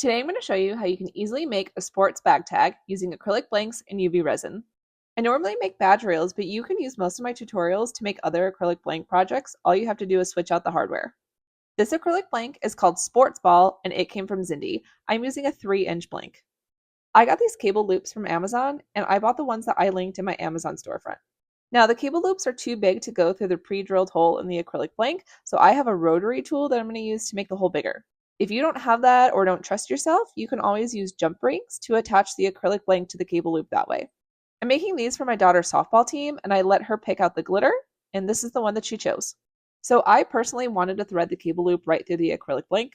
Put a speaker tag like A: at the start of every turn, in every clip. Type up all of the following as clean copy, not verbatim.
A: Today I'm going to show you how you can easily make a sports bag tag using acrylic blanks and UV resin. I normally make badge rails, but you can use most of my tutorials to make other acrylic blank projects. All you have to do is switch out the hardware. This acrylic blank is called Sports Ball and it came from Zindy. I'm using a 3-inch blank. I got these cable loops from Amazon and I bought the ones that I linked in my Amazon storefront. Now the cable loops are too big to go through the pre-drilled hole in the acrylic blank, so I have a rotary tool that I'm going to use to make the hole bigger. If you don't have that or don't trust yourself, you can always use jump rings to attach the acrylic blank to the cable loop that way. I'm making these for my daughter's softball team and I let her pick out the glitter, and this is the one that she chose. So I personally wanted to thread the cable loop right through the acrylic blank.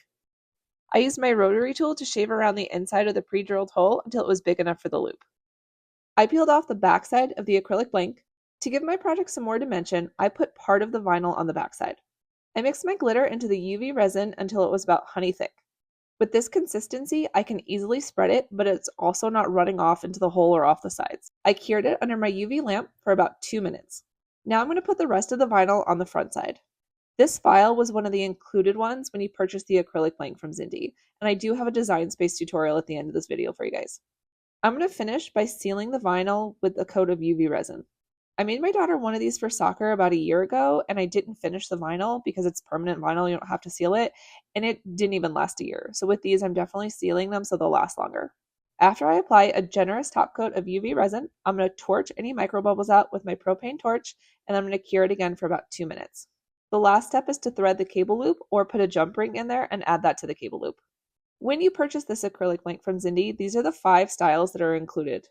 A: I used my rotary tool to shave around the inside of the pre-drilled hole until it was big enough for the loop. I peeled off the backside of the acrylic blank. To give my project some more dimension, I put part of the vinyl on the backside. I mixed my glitter into the UV resin until it was about honey thick. With this consistency, I can easily spread it, but it's also not running off into the hole or off the sides. I cured it under my UV lamp for about 2 minutes. Now I'm going to put the rest of the vinyl on the front side. This file was one of the included ones when you purchased the acrylic blank from Zindy, and I do have a design space tutorial at the end of this video for you guys. I'm going to finish by sealing the vinyl with a coat of UV resin. I made my daughter one of these for soccer about a year ago, and I didn't finish the vinyl because it's permanent vinyl, you don't have to seal it, and it didn't even last a year. So with these, I'm definitely sealing them so they'll last longer. After I apply a generous top coat of UV resin, I'm going to torch any microbubbles out with my propane torch, and I'm going to cure it again for about 2 minutes. The last step is to thread the cable loop or put a jump ring in there and add that to the cable loop. When you purchase this acrylic blank from Zindy, these are the 5 styles that are included.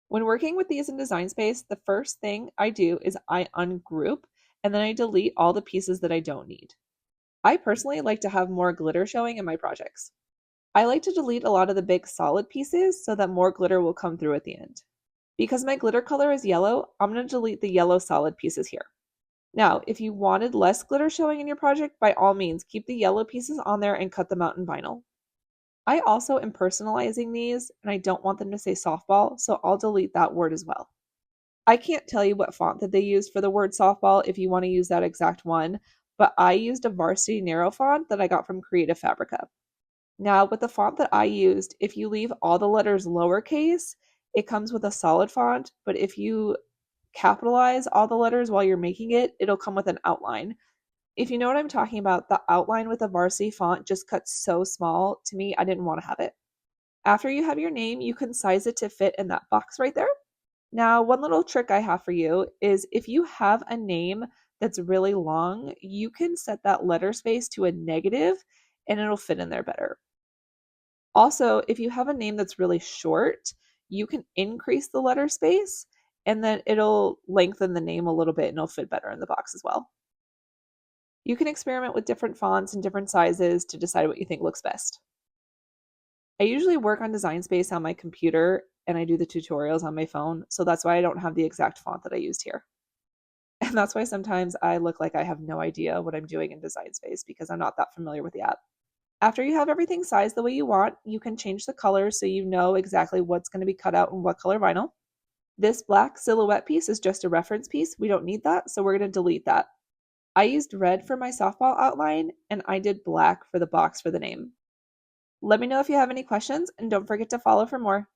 A: When working with these in Design Space, the first thing I do is I ungroup and then I delete all the pieces that I don't need. I personally like to have more glitter showing in my projects. I like to delete a lot of the big solid pieces so that more glitter will come through at the end. Because my glitter color is yellow, I'm going to delete the yellow solid pieces here. Now, if you wanted less glitter showing in your project, by all means, keep the yellow pieces on there and cut them out in vinyl. I also am personalizing these and I don't want them to say softball, so I'll delete that word as well. I can't tell you what font that they used for the word softball if you want to use that exact one, but I used a Varsity narrow font that I got from Creative Fabrica. Now, with the font that I used, if you leave all the letters lowercase, it comes with a solid font, but if you capitalize all the letters while you're making it, it'll come with an outline. If you know what I'm talking about, the outline with the Varsity font just cuts so small. To me, I didn't want to have it. After you have your name, you can size it to fit in that box right there. Now, one little trick I have for you is if you have a name that's really long, you can set that letter space to a negative and it'll fit in there better. Also, if you have a name that's really short, you can increase the letter space and then it'll lengthen the name a little bit and it'll fit better in the box as well. You can experiment with different fonts and different sizes to decide what you think looks best. I usually work on Design Space on my computer and I do the tutorials on my phone, so that's why I don't have the exact font that I used here. And that's why sometimes I look like I have no idea what I'm doing in Design Space because I'm not that familiar with the app. After you have everything sized the way you want, you can change the colors so you know exactly what's going to be cut out in what color vinyl. This black silhouette piece is just a reference piece. We don't need that, so we're going to delete that. I used red for my softball outline, and I did black for the box for the name. Let me know if you have any questions, and don't forget to follow for more.